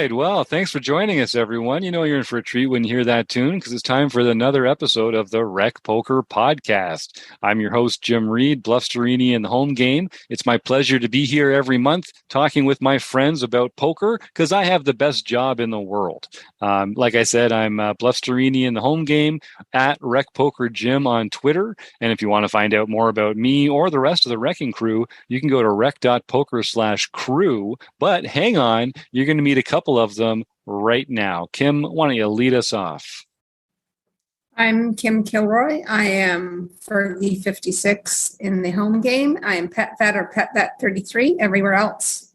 right. Well, thanks for joining us, everyone. You know you're in for a treat when you hear that tune because it's time for another episode of the Rec Poker Podcast. I'm your host, Jim Reed, Bluffsterini in the home game. It's my pleasure to be here every month talking with my friends about poker because I have the best job in the world. Like I said, I'm Bluffsterini in the home game at Rec Poker Jim on Twitter. And if you want to find out more about me or the rest of the Wrecking Crew, you can go to rec.poker/crew. But hang on, you're going to meet a couple of them right now. Kim, why don't you lead us off? I'm Kim Kilroy. I am Fergie 56 in the home game. I am PetVet or PetVet 33 everywhere else.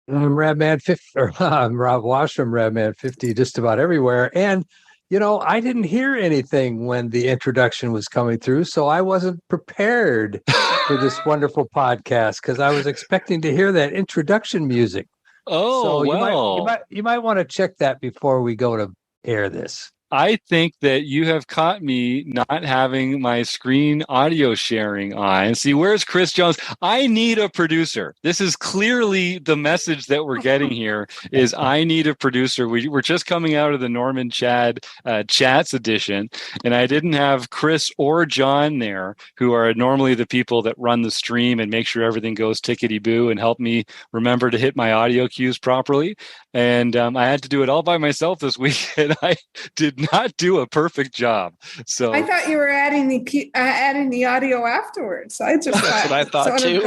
I'm Radman 50, or I'm Rob Washam, Radman 50, just about everywhere. And I didn't hear anything when the introduction was coming through, so I wasn't prepared for this wonderful podcast because I was expecting to hear that introduction music. Oh, so well. You might want to check that before we go to air this. I think that you have caught me not having my screen audio sharing on. See, where's Chris Jones? I need a producer. This is clearly the message that we're getting here is I need a producer. We're just coming out of the Norman Chad Chats edition, and I didn't have Chris or John there, who are normally the people that run the stream and make sure everything goes tickety-boo and help me remember to hit my audio cues properly. And I had to do it all by myself this week, and I did not do a perfect job. So I thought you were adding the audio afterwards. I just that's what I thought too.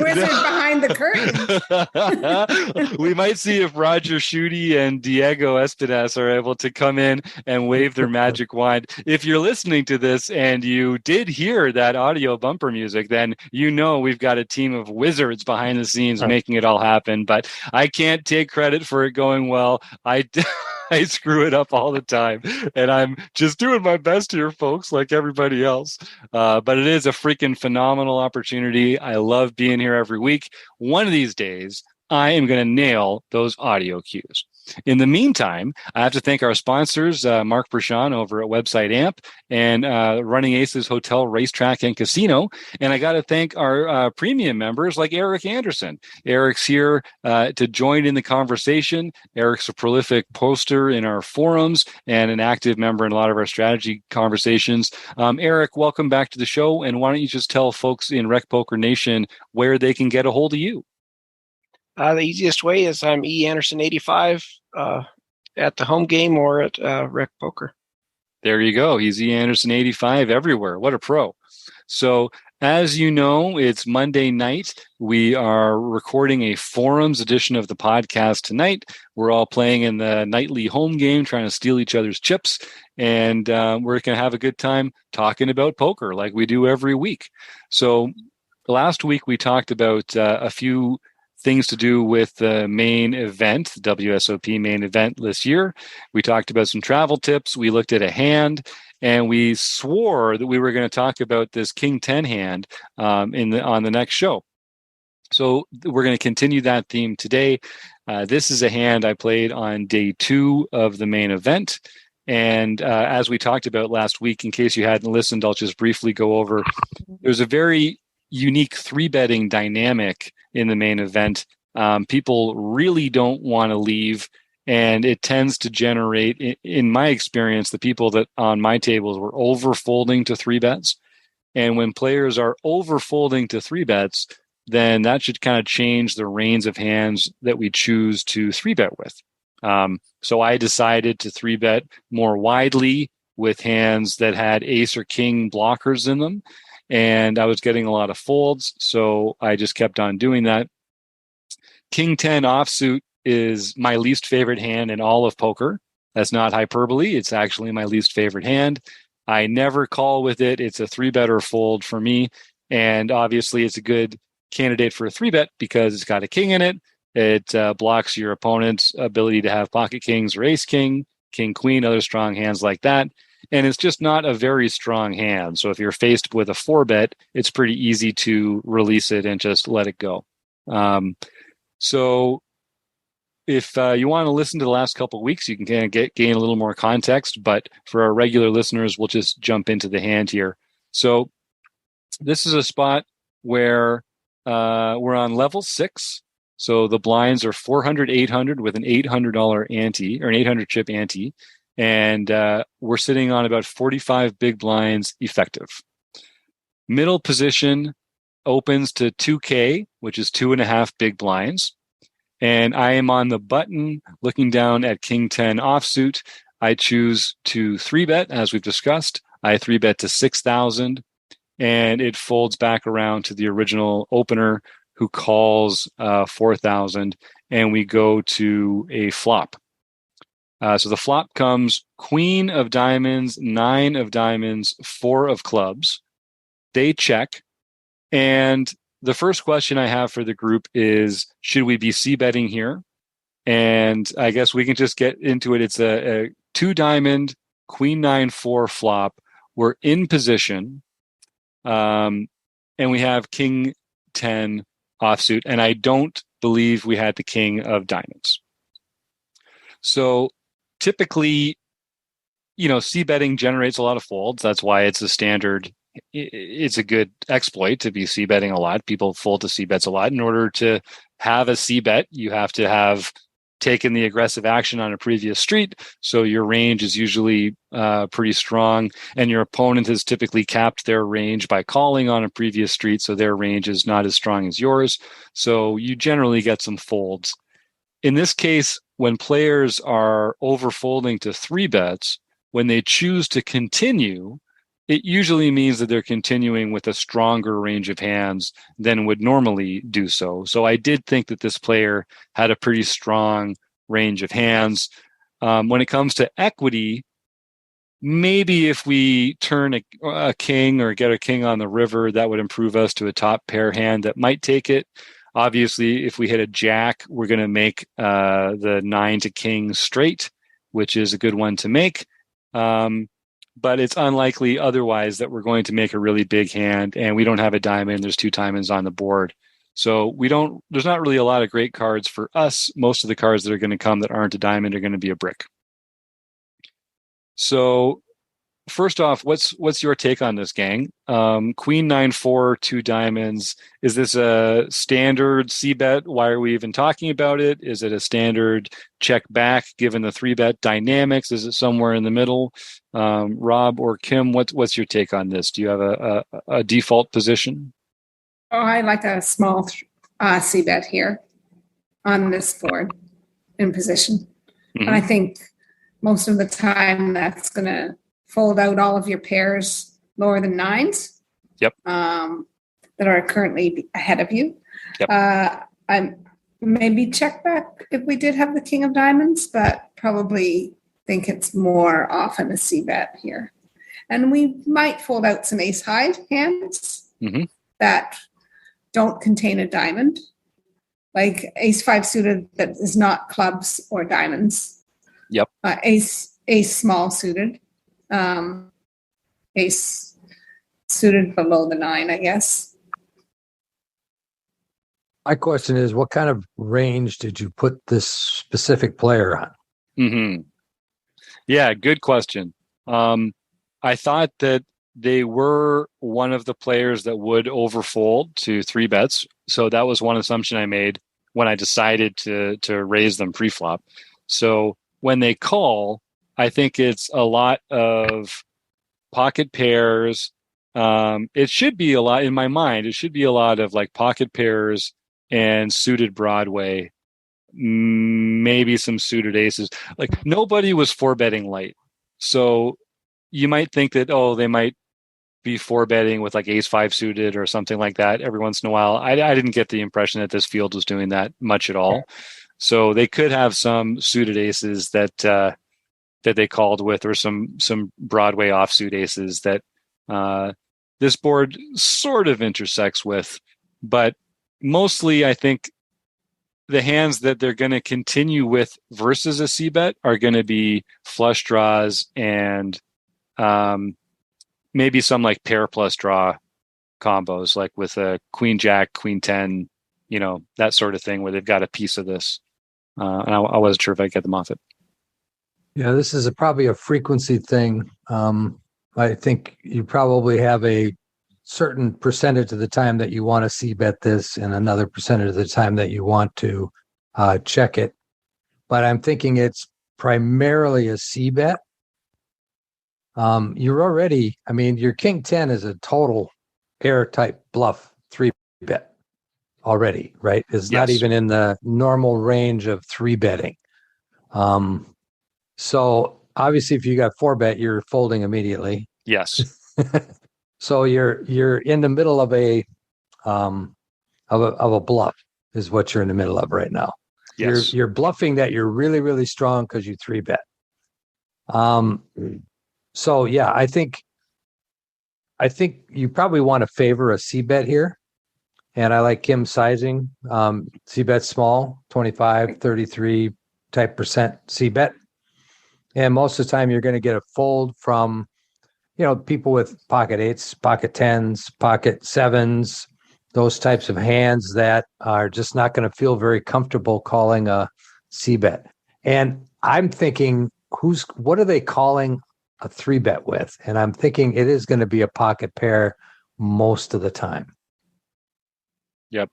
Wizard behind the curtain. We might see if Roger Schutte and Diego Espinas are able to come in and wave their magic wand. If you're listening to this and you did hear that audio bumper music, then you know we've got a team of wizards behind the scenes making it all happen. But I can't take credit for it going well. I screw it up all the time, and I'm just doing my best here, folks, like everybody else. But it is a freaking phenomenal opportunity. I love being here every week. One of these days, I am going to nail those audio cues. In the meantime, I have to thank our sponsors, Mark Bershon over at Website Amp and Running Aces Hotel, Racetrack, and Casino. And I got to thank our premium members like Eric Anderson. Eric's here to join in the conversation. Eric's a prolific poster in our forums and an active member in a lot of our strategy conversations. Eric, welcome back to the show. And why don't you just tell folks in Rec Poker Nation where they can get a hold of you? The easiest way is I'm E. Anderson 85 at the home game or at Rec Poker. There you go. He's E. Anderson 85 everywhere. What a pro. So as you know, it's Monday night. We are recording a forums edition of the podcast tonight. We're all playing in the nightly home game, trying to steal each other's chips. And we're going to have a good time talking about poker like we do every week. So last week we talked about a few things to do with the main event, the WSOP main event this year. We talked about some travel tips. We looked at a hand, and we swore that we were going to talk about this King 10 hand on the next show. So we're going to continue that theme today. This is a hand I played on day 2 of the main event. And as we talked about last week, in case you hadn't listened, I'll just briefly go over. There's a very unique 3-betting dynamic in the main event. People really don't want to leave, and it tends to generate, in my experience, the people that on my tables were over-folding to 3-bets. And when players are over-folding to 3-bets, then that should kind of change the range of hands that we choose to 3-bet with. So I decided to 3-bet more widely with hands that had ace or king blockers in them. And I was getting a lot of folds, so I just kept on doing that. King 10 offsuit is my least favorite hand in all of poker. That's not hyperbole. It's actually my least favorite hand. I never call with it. It's a 3-bet or fold for me. And obviously, it's a good candidate for a 3-bet because it's got a king in it. It blocks your opponent's ability to have pocket kings or ace king, king queen, other strong hands like that. And it's just not a very strong hand. So if you're faced with a 4-bet, it's pretty easy to release it and just let it go. So if you want to listen to the last couple of weeks, you can kind of gain a little more context. But for our regular listeners, we'll just jump into the hand here. So this is a spot where we're on level 6. So the blinds are 400, 800 with an $800 ante or an 800 chip ante. And we're sitting on about 45 big blinds effective. Middle position opens to 2K, which is 2.5 big blinds. And I am on the button looking down at King 10 offsuit. I choose to 3-bet, as we've discussed. I 3-bet to 6,000, and it folds back around to the original opener who calls 4,000, and we go to a flop. So the flop comes queen of diamonds, 9 of diamonds, 4 of clubs. They check. And the first question I have for the group is, should we be c-betting here? And I guess we can just get into it. It's a 2-diamond, queen 9-4 flop. We're in position. And we have king 10 offsuit. And I don't believe we had the king of diamonds. So typically, c-betting generates a lot of folds. That's why it's a standard. It's a good exploit to be c-betting a lot. People fold to c-bets a lot. In order to have a c-bet, you have to have taken the aggressive action on a previous street. So your range is usually pretty strong, and your opponent has typically capped their range by calling on a previous street. So their range is not as strong as yours. So you generally get some folds. In this case, when players are overfolding to 3-bets, when they choose to continue, it usually means that they're continuing with a stronger range of hands than would normally do so. So I did think that this player had a pretty strong range of hands. When it comes to equity, maybe if we turn a king or get a king on the river, that would improve us to a top pair hand that might take it. Obviously, if we hit a jack, we're going to make the 9 to king straight, which is a good one to make. But it's unlikely otherwise that we're going to make a really big hand, and we don't have a diamond. There's 2 diamonds on the board. So there's not really a lot of great cards for us. Most of the cards that are going to come that aren't a diamond are going to be a brick. So first off, what's your take on this, gang? Queen 9-4, 2 diamonds. Is this a standard c-bet? Why are we even talking about it? Is it a standard check back given the 3-bet dynamics? Is it somewhere in the middle? Rob or Kim, what's your take on this? Do you have a default position? Oh, I like a small c-bet here on this board in position. Mm-hmm. And I think most of the time that's going to fold out all of your pairs lower than 9s. Yep. That are currently ahead of you. Yep. I'm maybe check back if we did have the king of diamonds, but probably think it's more often a c-bet here. And we might fold out some ace-high hands that don't contain a diamond, like ace-5 suited that is not clubs or diamonds. Yep. Ace small suited. Ace suited below the 9, I guess. My question is, what kind of range did you put this specific player on? Mm-hmm. Yeah, good question. I thought that they were one of the players that would overfold to 3-bets. So that was one assumption I made when I decided to raise them pre-flop. So when they call, I think it's a lot of pocket pairs. It should be a lot, in my mind, it should be a lot of like pocket pairs and suited Broadway, maybe some suited aces. Like nobody was 4-betting light. So you might think that, they might be 4-betting with like ace-5 suited or something like that every once in a while. I didn't get the impression that this field was doing that much at all. So they could have some suited aces that they called with, or some Broadway offsuit aces that this board sort of intersects with. But mostly, I think the hands that they're going to continue with versus a c-bet are going to be flush draws and maybe some like pair plus draw combos, like with a queen jack, queen 10, that sort of thing, where they've got a piece of this. And I wasn't sure if I get them off it. Yeah, this is probably a frequency thing. I think you probably have a certain percentage of the time that you want to C bet this and another percentage of the time that you want to check it. But I'm thinking it's primarily a C bet. You're already, I mean, your king 10 is a total pair type bluff 3 bet already, right? It's not even in the normal range of 3 betting. So obviously if you got 4 bet, you're folding immediately. Yes. So you're in the middle of a bluff is what you're in the middle of right now. Yes. You're bluffing that you're really, really strong because you 3 bet. So yeah, I think you probably want to favor a C bet here. And I like Kim's sizing. C bet small, 25, 33 type percent C bet. And most of the time you're going to get a fold from, people with pocket 8s, pocket 10s, pocket 7s, those types of hands that are just not going to feel very comfortable calling a C bet. And I'm thinking, what are they calling a 3 bet with? And I'm thinking it is going to be a pocket pair most of the time. Yep.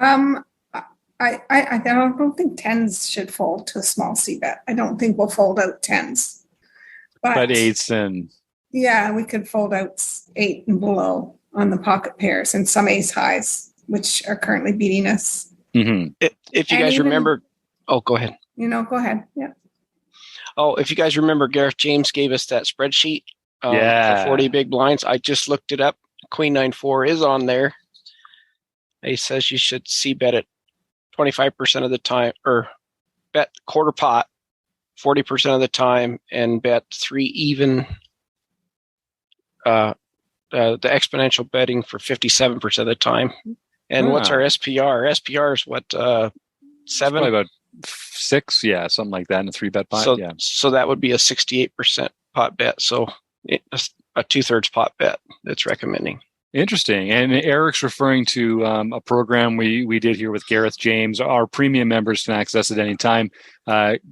I don't think 10s should fold to a small C bet. I don't think we'll fold out 10s. But 8s and... Yeah, we could fold out 8 and below on the pocket pairs and some ace highs, which are currently beating us. Mm-hmm. If you guys remember... Oh, go ahead. Go ahead. Yeah. Oh, if you guys remember, Gareth James gave us that spreadsheet for 40 big blinds. I just looked it up. Queen 9-4 is on there. He says you should C bet it 25% of the time, or bet quarter pot 40% of the time, and bet 3 even. The exponential betting for 57% of the time. And what's our SPR? SPR is what 7? Probably about 6, something like that in a 3 bet pot. So that would be a 68% pot bet. So it's a 2/3 pot bet that's recommending. Interesting. And Eric's referring to a program we did here with Gareth James. Our premium members can access at any time,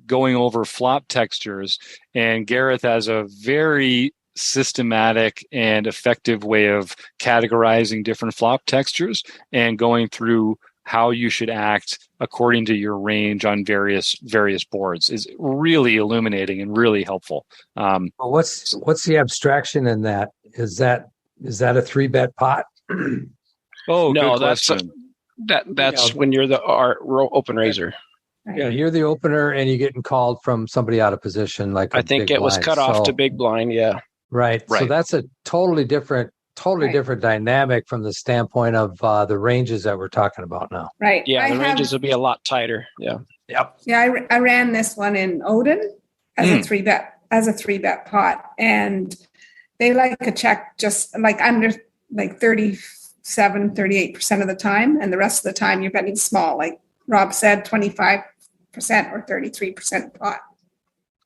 going over flop textures. And Gareth has a very systematic and effective way of categorizing different flop textures and going through how you should act according to your range on various boards is really illuminating and really helpful. What's the abstraction in that? Is that a 3 bet pot? Oh, no, good question. That's when you're the open raiser. Yeah, you're the opener and you're getting called from somebody out of position. Like I think it was cut off to big blind. Yeah. Right. So that's a totally different dynamic from the standpoint of the ranges that we're talking about now. Right. Yeah, the ranges will be a lot tighter. Yeah. Yep. Yeah, I ran this one in Odin as a 3 bet pot, and they like a check just like under like 37-38% of the time, and the rest of the time you're betting small, like Rob said, 25% or 33% pot.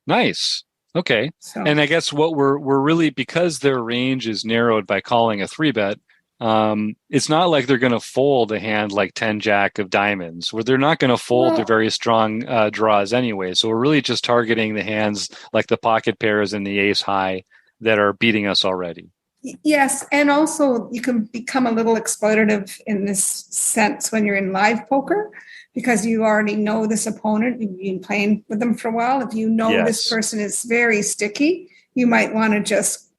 Nice. Okay. So, and I guess what we're really, because their range is narrowed by calling a 3 bet, it's not like they're going to fold a hand like 10 jack of diamonds, where they're not going to fold to very strong draws anyway. So we're really just targeting the hands like the pocket pairs and the ace high that are beating us already. yes, and also you can become a little exploitative in this sense when you're in live poker, because you already know this opponent. You've been playing with them for a while. If you know this person is very sticky, you might want to just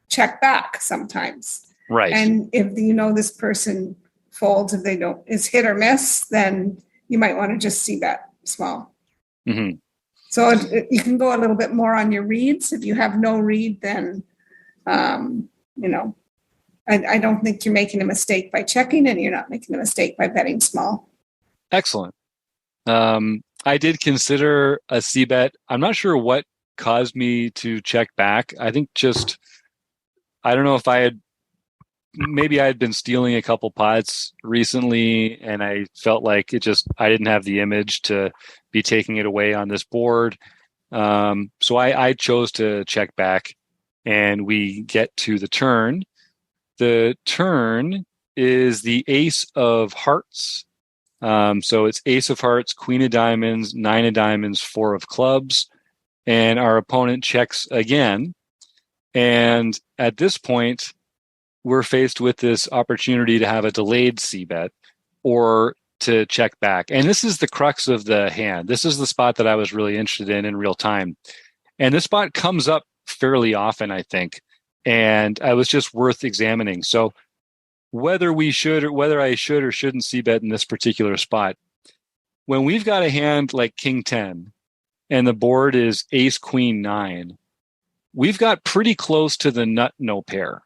check back sometimes. Right. And if you know this person folds, if they don't, is hit or miss, then you might want to just see bet small. Mm-hmm. So you can go a little bit more on your reads. If you have no read, then, I don't think you're making a mistake by checking, and you're not making a mistake by betting small. Excellent. I did consider a C bet. I'm not sure what caused me to check back. I think I don't know if maybe I had been stealing a couple pots recently, and I felt like I didn't have the image to be taking it away on this board. So I chose to check back, and we get to the turn. The turn is the ace of hearts. So it's ace of hearts, queen of diamonds, 9 of diamonds, 4 of clubs, and our opponent checks again. And at this point, we're faced with this opportunity to have a delayed c-bet or to check back. And this is the crux of the hand. This is the spot that I was really interested in real time. And this spot comes up fairly often, I think. And I was just worth examining. So whether I should or shouldn't c-bet in this particular spot, when we've got a hand like King 10 and the board is Ace Queen 9, we've got pretty close to the nut no pair.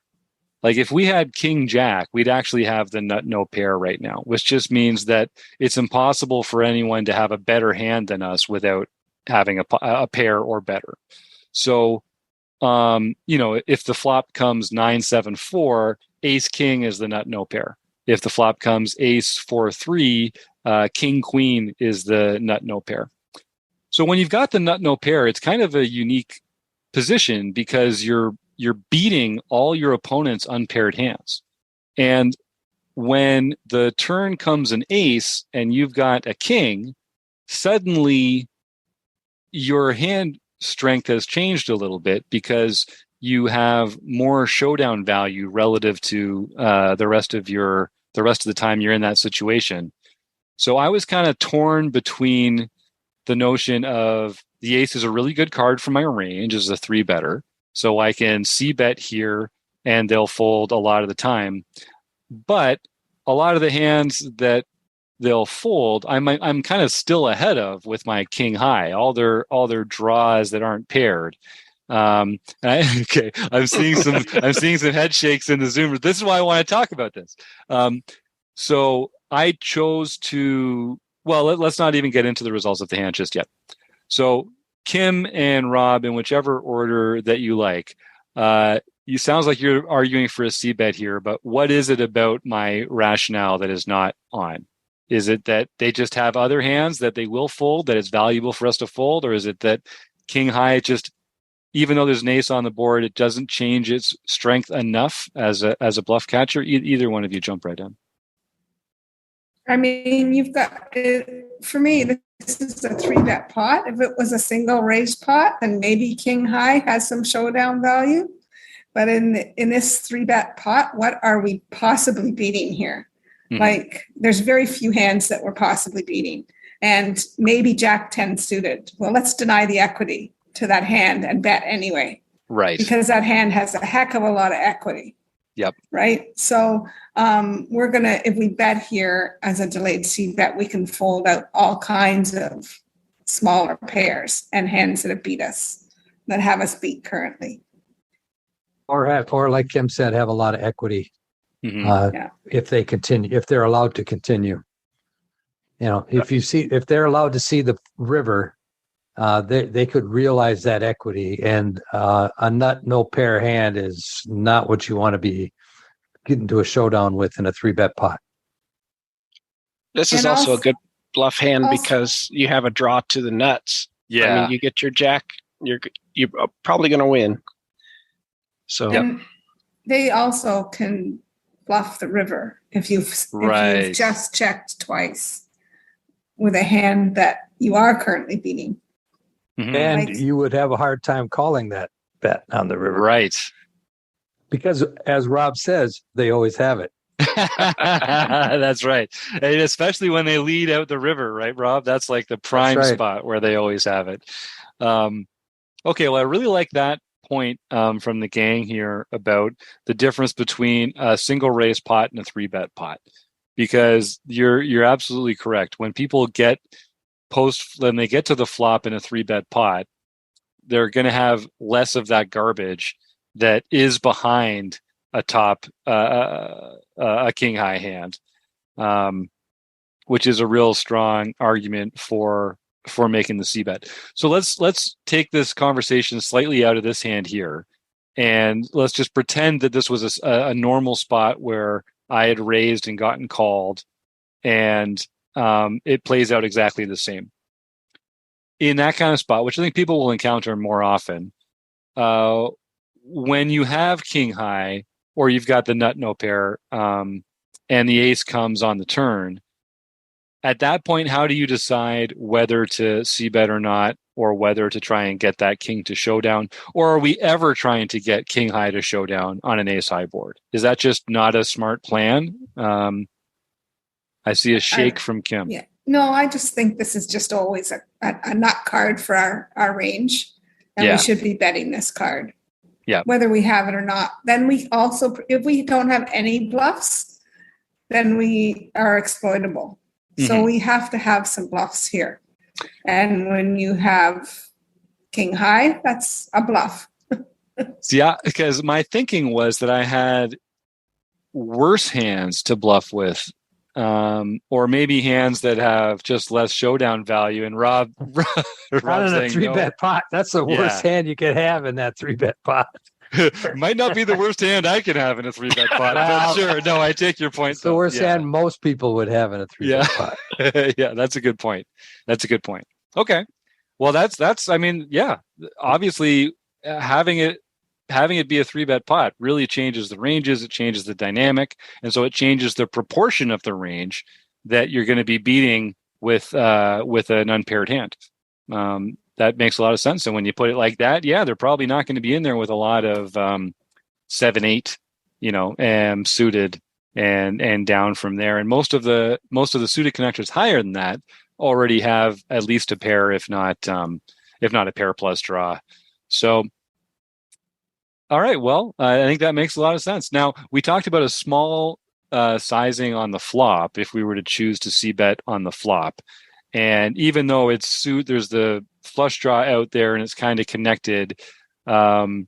Like if we had King Jack, we'd actually have the nut no pair right now, which just means that it's impossible for anyone to have a better hand than us without having a pair or better. So, if the flop comes 9-7-4, Ace King is the nut no pair. If the flop comes Ace 4-3, King Queen is the nut no pair. So when you've got the nut no pair, it's kind of a unique position because you're beating all your opponent's unpaired hands. And when the turn comes an ace and you've got a king, suddenly your hand strength has changed a little bit because you have more showdown value relative to the rest of the time you're in that situation. So I was kind of torn between the notion of the ace is a really good card for my range as a 3-better. So I can c-bet here and they'll fold a lot of the time. But a lot of the hands that they'll fold, I'm kind of still ahead of with my king high, all their draws that aren't paired. I'm seeing some head shakes in the Zoom. This is why I want to talk about this. So I chose to, let's not even get into the results of the hand just yet. So Kim and Rob, in whichever order that you like, you sounds like you're arguing for a c-bet here, but what is it about my rationale that is not on? Is it that they just have other hands that they will fold, that it's valuable for us to fold? Or is it that king high just, even though there's an ace on the board, it doesn't change its strength enough as a bluff catcher? Either one of you jump right in. I mean, you've got, for me, this is a 3-bet pot. If it was a single raised pot, then maybe king high has some showdown value. But in this 3-bet pot, what are we possibly beating here? Mm-hmm. Like, there's very few hands that we're possibly beating. And maybe Jack 10 suited. Well, let's deny the equity to that hand and bet anyway. Right. Because that hand has a heck of a lot of equity. Yep. Right. So we're going to, if we bet here as a delayed c-bet, we can fold out all kinds of smaller pairs and hands that have beat us, that have us beat currently. Or like Kim said, have a lot of equity. Mm-hmm. If they continue, if they're allowed to continue. If they're allowed to see the river, they could realize that equity, and a nut no pair hand is not what you want to be getting to a showdown with in a 3-bet pot. This is also a good bluff hand because you have a draw to the nuts. Yeah, I mean, you get your jack, you're probably going to win. So and they also can bluff the river if you've just checked twice with a hand that you are currently beating. Mm-hmm. And you would have a hard time calling that bet on the river. Right. Because as Rob says, they always have it. That's right. And especially when they lead out the river, right, Rob? That's like the prime spot where they always have it. Okay, well, I really like that point from the gang here about the difference between a single raise pot and a 3-bet pot. Because you're absolutely correct. When people when they get to the flop in a 3-bet pot, they're going to have less of that garbage that is behind a top a king high hand, which is a real strong argument for making the c-bet. So let's take this conversation slightly out of this hand here, and let's just pretend that this was a normal spot where I had raised and gotten called, and it plays out exactly the same. In that kind of spot, which I think people will encounter more often, when you have king high or you've got the nut no pair and the ace comes on the turn, at that point, how do you decide whether to c-bet or not, or whether to try and get that king to showdown? Or are we ever trying to get king high to showdown on an ace high board? Is that just not a smart plan? I see a shake from Kim. Yeah. No, I just think this is just always a nut card for our range. And we should be betting this card. Yeah. Whether we have it or not. Then we also, if we don't have any bluffs, then we are exploitable. So we have to have some bluffs here. And when you have king high, that's a bluff. Yeah, because my thinking was that I had worse hands to bluff with, or maybe hands that have just less showdown value. And Rob not in a 3-bet pot. That's the worst hand you could have in that 3-bet pot. Might not be the worst hand I can have in a 3-bet pot, but sure. No, I take your point. It's the worst hand most people would have in a 3-bet pot. Yeah, that's a good point. That's a good point. Okay. Well, that's. I mean, yeah. Obviously, having it be a 3-bet pot really changes the ranges. It changes the dynamic, and so it changes the proportion of the range that you're going to be beating with an unpaired hand. That makes a lot of sense. And when you put it like that, yeah, they're probably not going to be in there with a lot of 7-8, suited and down from there. And most of the suited connectors higher than that already have at least a pair, if not a pair plus draw. So, all right, well, I think that makes a lot of sense. Now, we talked about a small sizing on the flop if we were to choose to c-bet on the flop. And even though there's the flush draw out there and it's kind of connected, I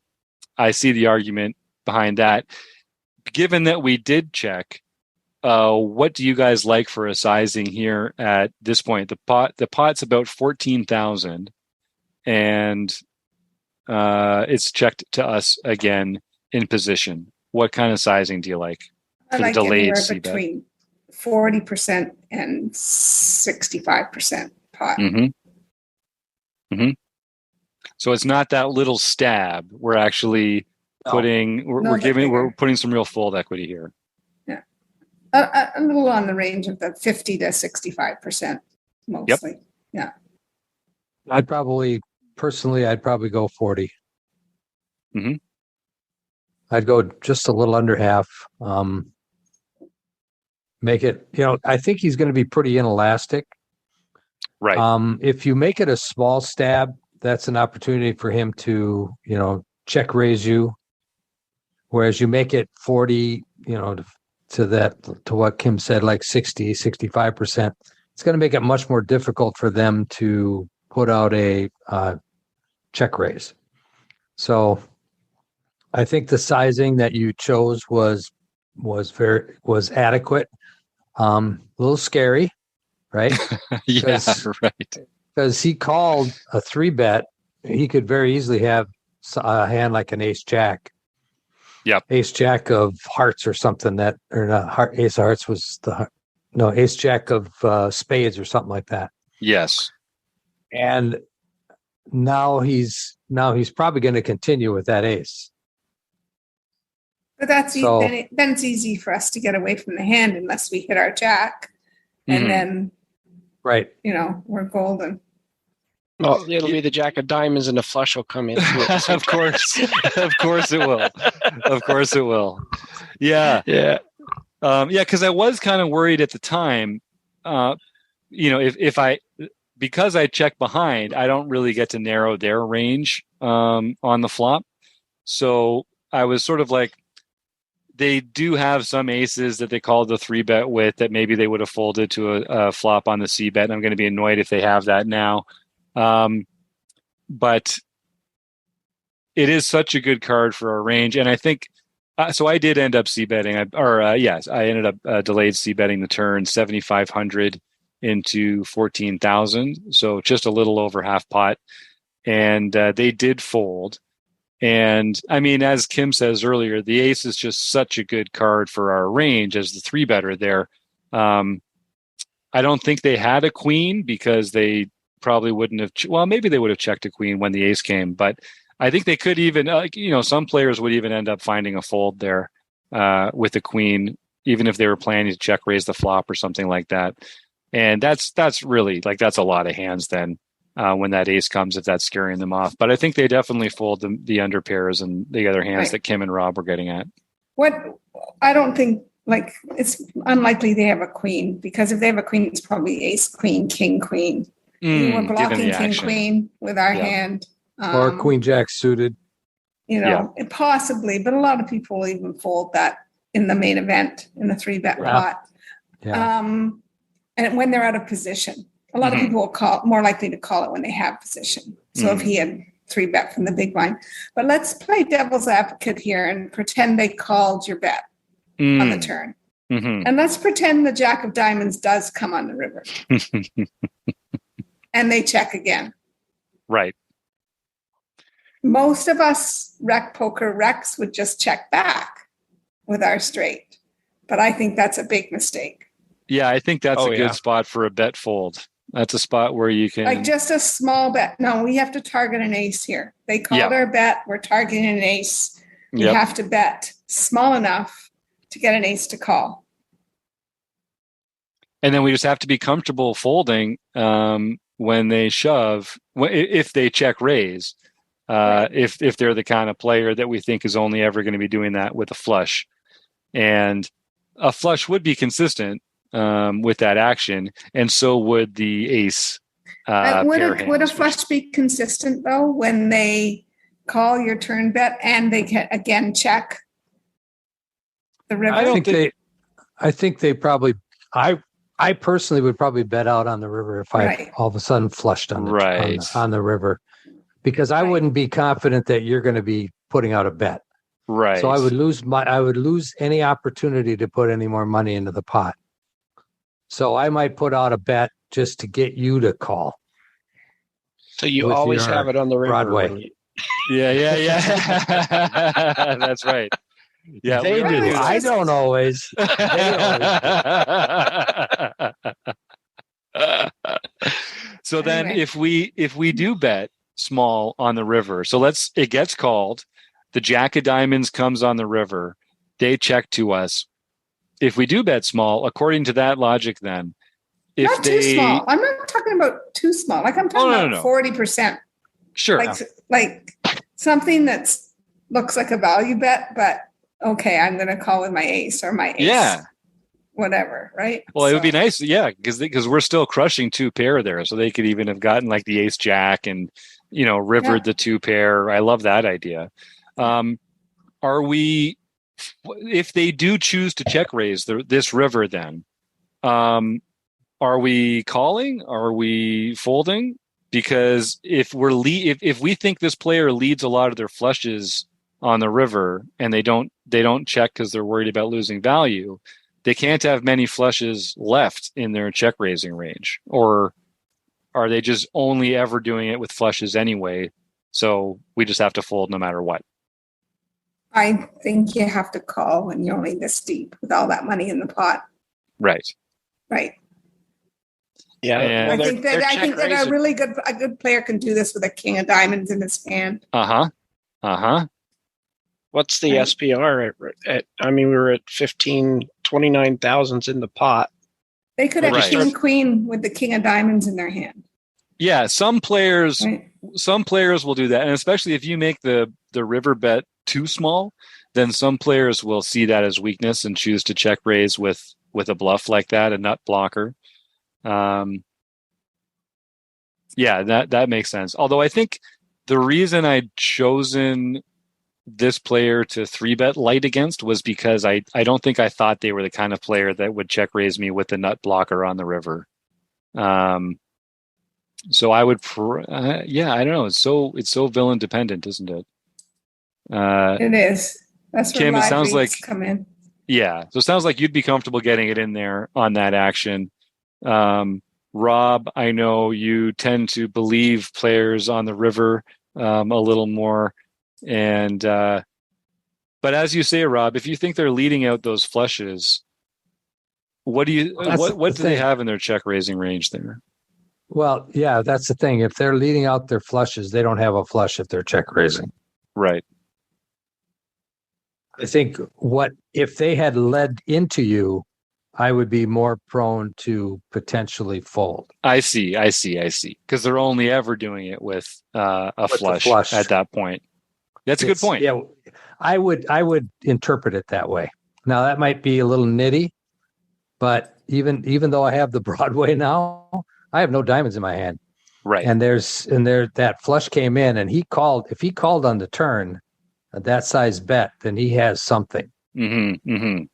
see the argument behind that. Given that we did check, what do you guys like for a sizing here at this point? The pot's about 14,000, and it's checked to us again in position. What kind of sizing do you like for I like the delayed anywhere c-bet? between 40% and 65% pot. So it's not that little stab. We're actually we're putting some real fold equity here. Yeah, a little on the range of the 50 to 65% mostly. Yep. Yeah. I'd probably go 40. I'd go just a little under half. Make it, I think he's going to be pretty inelastic. Right. If you make it a small stab, that's an opportunity for him to, check raise you. Whereas you make it 40, to what Kim said, like 60, 65%, it's going to make it much more difficult for them to put out a check raise. So I think the sizing that you chose was adequate. A little scary, right? Yeah, right. Because he called a 3-bet, he could very easily have a hand like an ace jack. Yep. Ace jack of hearts or something ace of hearts was ace jack of spades or something like that. Yes. And now he's probably going to continue with that ace. But then it's easy for us to get away from the hand unless we hit our jack. And then, right, we're golden. Well, it'll be the jack of diamonds and the flush will come in. Of course it will. Of course it will. Yeah. Yeah. Because I was kind of worried at the time, because I check behind, I don't really get to narrow their range on the flop. So I was sort of like, they do have some aces that they called the 3-bet with that maybe they would have folded to a flop on the c-bet. And I'm going to be annoyed if they have that now. But it is such a good card for our range. And I think, so I did end up c-betting. I ended up delayed c-betting the turn 7,500 into 14,000. So just a little over half pot. And they did fold. And I mean, as Kim says earlier, the ace is just such a good card for our range as the 3-better there. I don't think they had a queen because they probably wouldn't have. Maybe they would have checked a queen when the ace came, but I think they could even, some players would even end up finding a fold there with the queen, even if they were planning to check raise the flop or something like that. And that's really like, that's a lot of hands then when that ace comes, if that's scaring them off. But I think they definitely fold the under pairs and the other hands that Kim and Rob were getting at. I don't think, like, it's unlikely they have a queen, because if they have a queen, it's probably ace, queen, king, queen. We're blocking king, queen with our hand. Or queen, jack suited. Possibly, but a lot of people will even fold that in the main event in the 3-bet pot. Yeah. And when they're out of position, a lot of people will more likely to call it when they have position. So if he had 3-bet from the big blind, but let's play devil's advocate here and pretend they called your bet on the turn. And let's pretend the jack of diamonds does come on the river and they check again. Right. Most of us rec poker recs would just check back with our straight, but I think that's a big mistake. Yeah, I think that's a good spot for a bet fold. That's a spot where you can, like, just a small bet. No, we have to target an ace here. They called our bet. We're targeting an ace. We have to bet small enough to get an ace to call. And then we just have to be comfortable folding when they shove, if they check raise. If they're the kind of player that we think is only ever going to be doing that with a flush. And a flush would be consistent with that action, and so would the ace. Would a flush be consistent, though, when they call your turn bet and they can again check the river? I think they probably, I personally would probably bet out on the river if I all of a sudden flushed on the river. Because I wouldn't be confident that you're going to be putting out a bet. Right. So I would lose any opportunity to put any more money into the pot. So I might put out a bet just to get you to call. So you always have it on the river. Broadway. Yeah. That's right. Yeah, they do. I don't always. So then if we do bet small on the river, so it gets called, the jack of diamonds comes on the river, they check to us. If we do bet small, according to that logic, then not too small. I'm not talking about too small. Like, I'm talking about 40%. Sure. Like something that looks like a value bet, but okay, I'm going to call with my ace or my ace. Yeah. Whatever, right? Well, it would be nice, because we're still crushing 2 pair there, so they could even have gotten like the ace jack and rivered the 2 pair. I love that idea. Are we, if they do choose to check raise this river, then are we calling? Are we folding? Because if we think this player leads a lot of their flushes on the river and they don't check because they're worried about losing value, they can't have many flushes left in their check raising range. Or are they just only ever doing it with flushes anyway? So we just have to fold no matter what. I think you have to call when you're only this deep with all that money in the pot. Right. Yeah. And I think that a good player can do this with a king of diamonds in his hand. What's the SPR at? I mean, we were at 29,000 in the pot. They could have king queen with the king of diamonds in their hand. Yeah, some players will do that, and especially if you make the river bet too small, then some players will see that as weakness and choose to check raise with a bluff like that, a nut blocker. That makes sense. Although I think the reason I'd chosen this player to 3-bet light against was because I don't think I thought they were the kind of player that would check raise me with the nut blocker on the river. So I would, I don't know. It's so villain dependent, isn't it? It is. That's where Kim, it sounds like come in. Yeah. So it sounds like you'd be comfortable getting it in there on that action. Rob, I know you tend to believe players on the river a little more. And but as you say, Rob, if you think they're leading out those flushes, what do they have in their check raising range there? Well, yeah, that's the thing. If they're leading out their flushes, they don't have a flush if they're check raising. Right. I think if they had led into you I would be more prone to potentially fold. I see. Because they're only ever doing it with a flush at that point. That's a good point. Yeah, I would interpret it that way. Now that might be a little nitty, but even though I have the Broadway now, I have no diamonds in my hand. Right. And that flush came in, and if he called on the turn that size bet, then he has something. And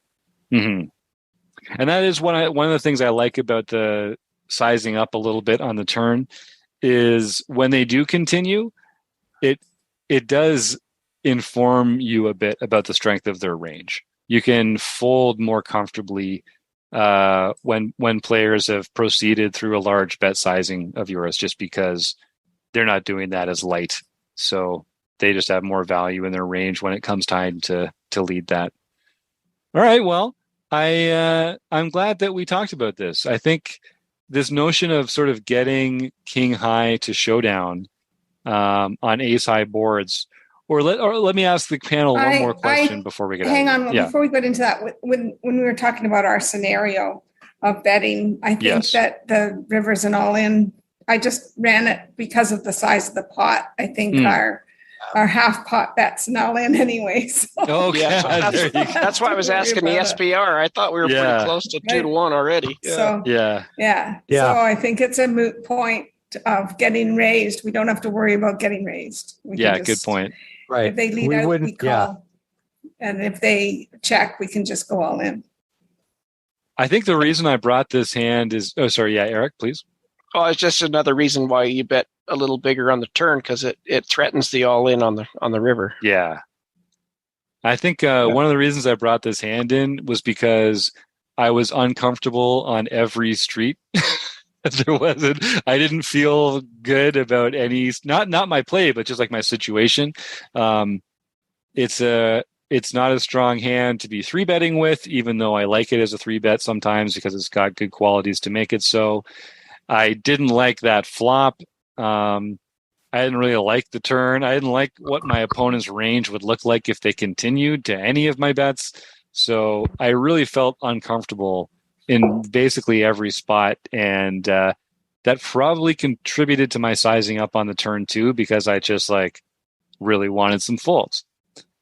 that is one of the things I like about the sizing up a little bit on the turn is when they do continue, it does inform you a bit about the strength of their range. You can fold more comfortably when players have proceeded through a large bet sizing of yours, just because they're not doing that as light. So they just have more value in their range when it comes time to lead that. All right. Well, I'm glad that we talked about this. I think this notion of sort of getting king high to showdown on ace high boards, or let me ask the panel one more question before we get hang on. Before we get into that, when we were talking about our scenario of betting, I think that the rivers and all in, I just ran it because of the size of the pot. I think our half pot bets and all in anyway. So. Okay. That's why I was asking the SPR. I thought we were pretty close to 2-1 already. So, yeah. So I think it's a moot point of getting raised. We don't have to worry about getting raised. Good point. Right. If they lead out, we call. And if they check, we can just go all in. I think the reason I brought this hand is, Eric, please. Oh, it's just another reason why you bet a little bigger on the turn, because it threatens the all in on the river. Yeah. I think one of the reasons I brought this hand in was because I was uncomfortable on every street. I didn't feel good about any, not my play, but just like my situation. It's not a strong hand to be 3-betting with, even though I like it as a 3-bet sometimes because it's got good qualities to make it so. I didn't like that flop. I didn't really like the turn. I didn't like what my opponent's range would look like if they continued to any of my bets. So I really felt uncomfortable in basically every spot. And that probably contributed to my sizing up on the turn too, because I just really wanted some folds.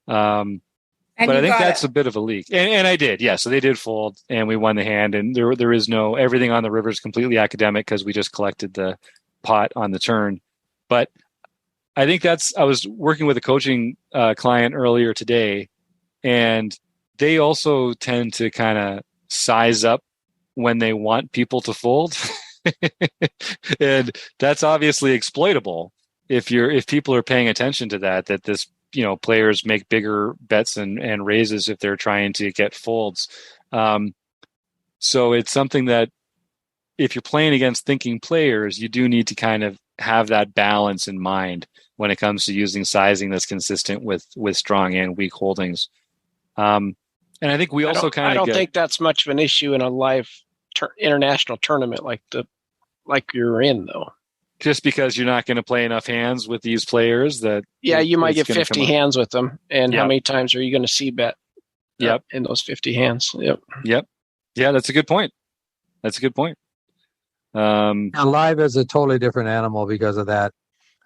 But I think that's a bit of a leak. And I did. Yeah. So they did fold and we won the hand, and there is no, everything on the river is completely academic because we just collected the pot on the turn. But I think I was working with a coaching client earlier today, and they also tend to kind of size up when they want people to fold. And that's obviously exploitable if people are paying attention to that this, players make bigger bets and raises if they're trying to get folds. So it's something that if you're playing against thinking players, you do need to kind of have that balance in mind when it comes to using sizing that's consistent with strong and weak holdings. And I think we also I don't think that's much of an issue in a live international tournament like you're in, though. Just because you're not going to play enough hands with these players that you might get 50 hands with them, and how many times are you going to see bet in those 50 hands? Yep. Yeah, that's a good point. And live is a totally different animal because of that.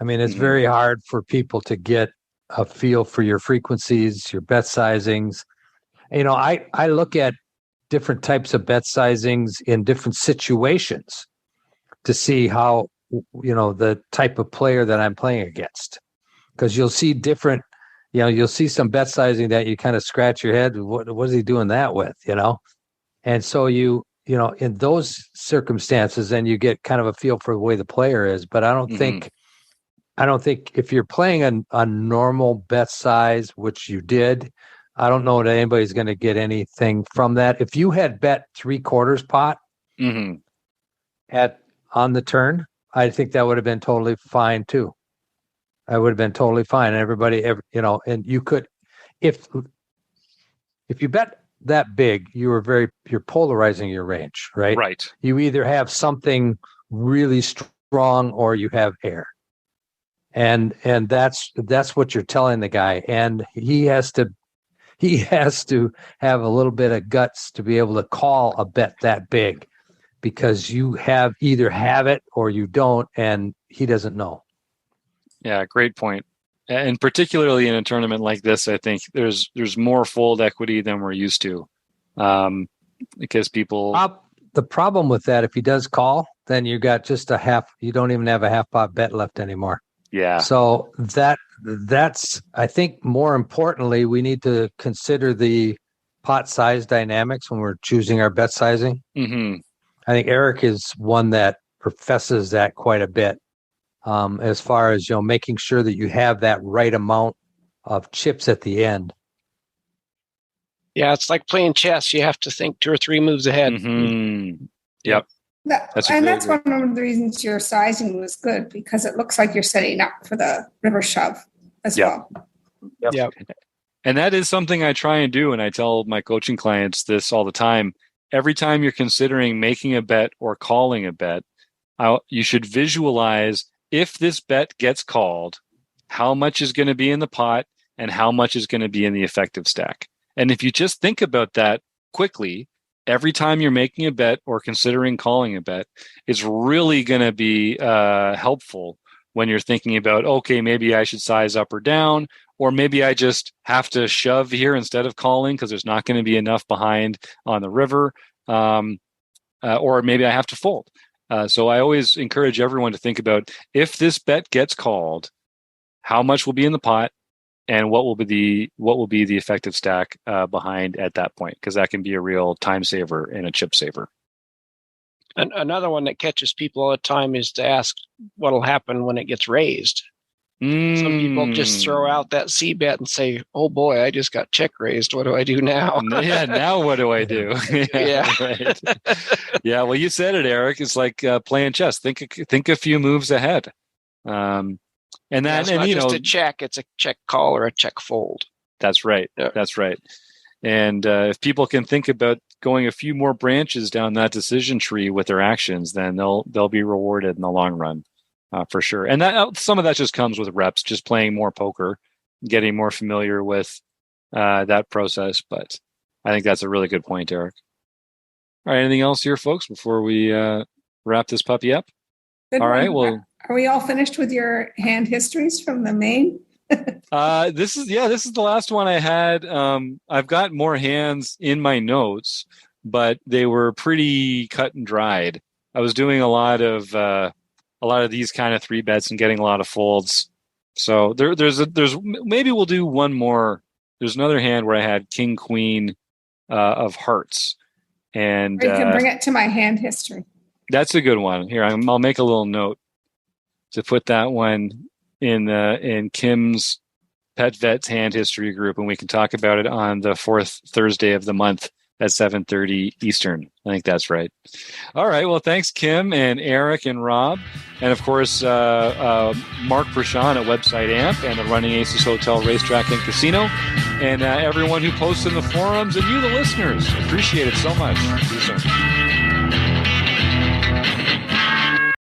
I mean, it's very hard for people to get a feel for your frequencies, your bet sizings. I look at different types of bet sizings in different situations to see how, the type of player that I'm playing against. Because you'll see different, you'll see some bet sizing that you kind of scratch your head. What is he doing that with, And so in those circumstances, then you get kind of a feel for the way the player is. But I don't think if you're playing a normal bet size, which you did, I don't know that anybody's going to get anything from that. If you had bet 3/4 pot on the turn, I think that would have been totally fine too. I would have been totally fine. Everybody, and you could, if you bet that big, you're polarizing your range, right? Right. You either have something really strong or you have air. And that's what you're telling the guy. And he has to he has to have a little bit of guts to be able to call a bet that big, because you either have it or you don't, and he doesn't know. Yeah, great point. And particularly in a tournament like this, I think there's more fold equity than we're used to, because people. The problem with that, if he does call, then you got just a half. You don't even have a half pot bet left anymore. Yeah. So that's I think more importantly, we need to consider the pot size dynamics when we're choosing our bet sizing. Mm-hmm. I think Eric is one that professes that quite a bit, as far as, making sure that you have that right amount of chips at the end. Yeah, it's like playing chess. You have to think 2 or 3 moves ahead. Mm-hmm. Yep. That's one of the reasons your sizing was good, because it looks like you're setting up for the river shove as well. Yep. And that is something I try and do, and I tell my coaching clients this all the time. Every time you're considering making a bet or calling a bet, you should visualize, if this bet gets called, how much is going to be in the pot and how much is going to be in the effective stack. And if you just think about that quickly, every time you're making a bet or considering calling a bet, it's really going to be helpful when you're thinking about, okay, maybe I should size up or down, or maybe I just have to shove here instead of calling because there's not going to be enough behind on the river, or maybe I have to fold. So I always encourage everyone to think about, if this bet gets called, how much will be in the pot, and what will be the effective stack behind at that point, because that can be a real time saver and a chip saver. And another one that catches people all the time is to ask what'll happen when it gets raised. Some people just throw out that C bet and say, "Oh boy, I just got check raised. What do I do now?" Yeah, now what do I do? Yeah. Right. Yeah, well, you said it, Eric. It's like playing chess. Think a few moves ahead. And it's not just a check; it's a check call or a check fold. That's right. Yeah. That's right. And if people can think about going a few more branches down that decision tree with their actions, then they'll be rewarded in the long run, for sure. And that some of that just comes with reps, just playing more poker, getting more familiar with that process. But I think that's a really good point, Eric. All right, anything else here, folks, before we wrap this puppy up? Good all one. right. Well, are we all finished with your hand histories from the main? This is the last one I had. I've got more hands in my notes, but they were pretty cut and dried. I was doing a lot of these kind of 3 bets and getting a lot of folds. So there's maybe we'll do one more. There's another hand where I had King Queen of hearts, and you can bring it to my hand history. That's a good one. Here, I'll make a little note to put that one in Kim's Pet Vets hand history group, and we can talk about it on the 4th Thursday of the month at 7:30 Eastern. I think that's right. All right. Well, thanks, Kim and Eric and Rob, and of course Mark Prashant at Website Amp and the Running Aces Hotel, Racetrack and Casino, and everyone who posts in the forums, and you, the listeners. Appreciate it so much. See you soon.